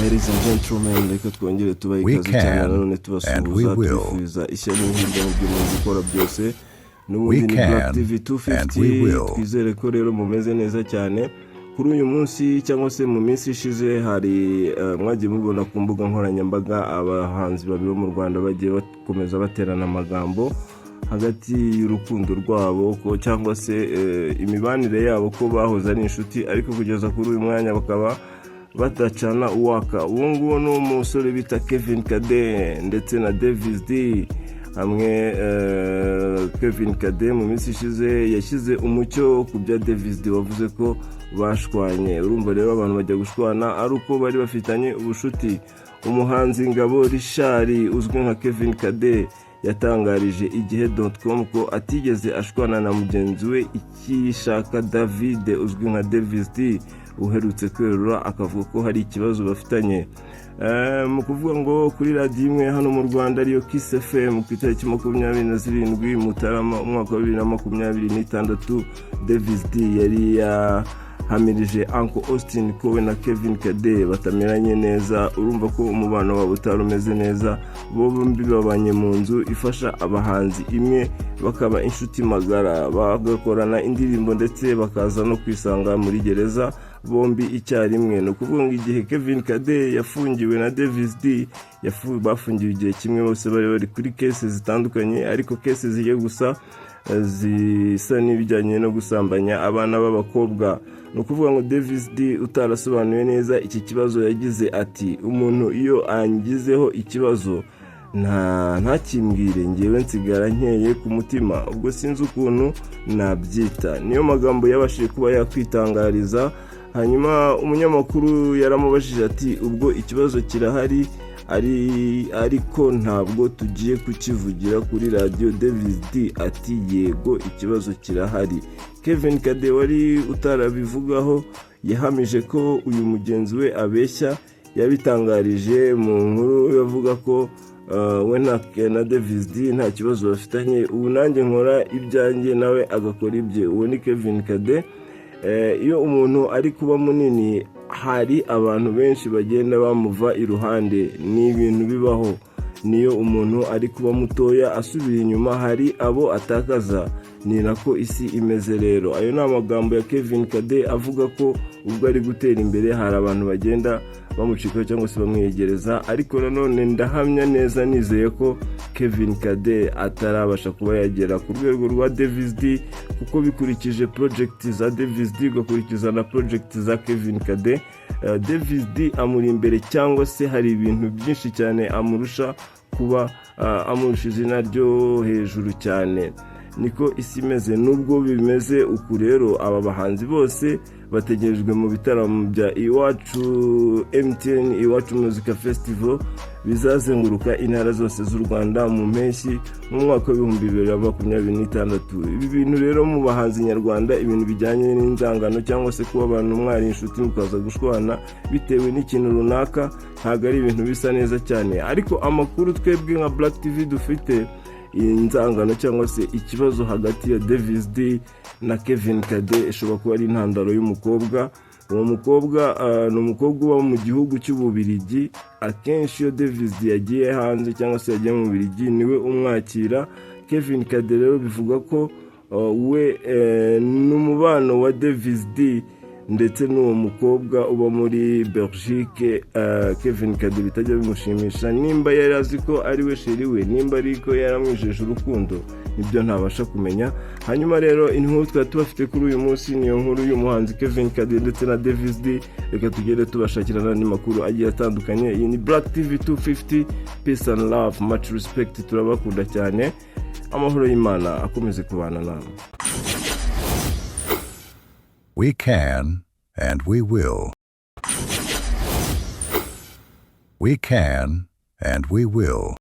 Ladies and gentlemen, reka twongere tubahe ikaze cyane nanone tubasuhuza twifuza ishyano hirya mu byo muzi gukora byose. N'ubundi ni Black TV 250, twizere ko rero mumeze neza cyane. Kuri uyu munsi cyangwa se mu minsi ishize hari mwagiye mubona ku mbuga nkoranyambaga abahanzi babiri mu Rwanda bagiye bakomeza baterana amagambo hagati y'urukundo rwabo ko cyangwa se imibanire yabo ko bahoze ari inshuti, ariko kugeza kuri uyu mwanya bakaba batacana uwaka. Uwo nguwo ni umusore bita Kevin Kade ndetse na Davis D. Hamwe Kevin Kade mu minsi ishize yashyize umucyo ku bya Davis D wavuze ko bashwanye. Urumva rero abantu bajya gushwana ari uko bari bafitanye ubushuti. Umuhanzi Ngabo Richard uzwi nka Kevin Kade yatangarije igihe.com ko atigeze ashwana na mugenzi we Ikishaka David uzwi nka Davis D uherutse kwerura, akavuga ko hari ikibazo bafitanye. Mu kuvuga ngo kuri radio imwe hano mu Rwanda ariyo Kiss FM ku itariki 27 Mutarama umwaka wa 2026, Davis D yari yahamirije Uncle Austin ko we na Kevin Kade batameranye neza. Urumva ko umubano wabo utarumeze neza, bombi babanye mu nzu ifasha abahanzi imwe, bakaba inshuti magara, bagakorana indirimbo ndetse bakaza no kwisanga muri gereza bombi icyarimwe. No kuvuga ngo igihe Kevin Kade yafungiwe na Davis D bafungiwe igihe kimwe, bose bari kuri cases zitandukanye, ariko cases zigiye gusa zisa n'ibijyanye no gusambanya abana b'abakobwa. No kuvuga ngo Davis D utarasobanuye neza iki kibazo yagize ati, umuntu iyo angizeho ikibazo ntakimbwire, ngewe nsigara nkeye ku mutima, ubwo sinzi ukuntu nabyita. Niyo magambo yabashije kuba yakwitangariza. Hanyuma umunyamakuru yaramubajije ati, ubwo ikibazo kirahari ariko ntabwo tugiye kukivugira kuri radio? Davis D ati yego ikibazo kirahari. Kevin Kade wari utarabivugaho yahamije ko uyu mugenzi we abeshya. Yabitangarije mu nkuru yavuga ko we na Davis D nta kibazo bafitanye, ubu nanjye nkora ibyanjye nawe agakora ibye. Uwo ni Kevin Kade. Iyo umuntu ari kuba munini hari abantu benshi bagenda bamuva iruhande, ni ibintu bibaho. Niyo umuntu ari kuba mutoya asubira inyuma hari abo atakaza, ni nako isi imeze rero. Ayo ni amagambo ya Kevin Kade avuga ko ubwo ari gutera imbere hari abantu bagenda bamucikaho cyangwa se bamwegereza, ariko nanone ndahamya neza nizeye ko Kevin Kade atarabasha kuba yagera ku rwego rwa Davis D, kuko bikurikije project za Davis D ugakurikiza na project za Kevin Kade, Davis D amuri imbere cyangwa se hari ibintu byinshi cyane amurusha kuba amurusha izina ryo hejuru cyane. Niko isi imeze. Nubwo bimeze uku rero, aba bahanzi bose bategerejwe mu bitaramo bya Iwacu MTN Iwacu Music Festival bizazenguruka intara zose z'u Rwanda mu mpeshyi mu mwaka wa 2026. Ibi bintu rero mu bahanzi nyarwanda, ibintu bijyanye n'inzangano cyangwa se kuba abantu mwari inshuti mukaza gushwana bitewe n'ikintu runaka, ntabwo ari ibintu bisa neza cyane. Ariko amakuru twebwe nka Black TV dufite, inzangano cyangwa se ikibazo hagati ya Davis D na Kevin Kade ishobora kuba ari intandaro y'umukobwa. Uwo mukobwa ni umukobwa uba mu gihugu cy'Ububiligi. Akenshi iyo Davis D yagiye hanze cyangwa se yagiye mu Bubiligi niwe umwakira. Kevin Kade rero bivuga ko we n'umubano wa Davis D ndetse n'uwo mukobwa uba muri Belgique, Kevin Kade bitajya bimushimisha. Nimba yari azi ko ari we sheri we, nimba ariko yaramwijeje urukundo, nibyo ntabasha kumenya. Hanyuma rero inkuru tubafite kuri uyu munsi niyo nkuru y'umuhanzi Kevin Kade ndetse na Davis D. Reka tugere tubashakira n'andi makuru agiye atandukanye. Iyi ni Black TV 250. Peace and love, much respect. Turabakunda cyane. Amahoro y'Imana akomeze kubana namwe. We can, and we will. We can, and we will.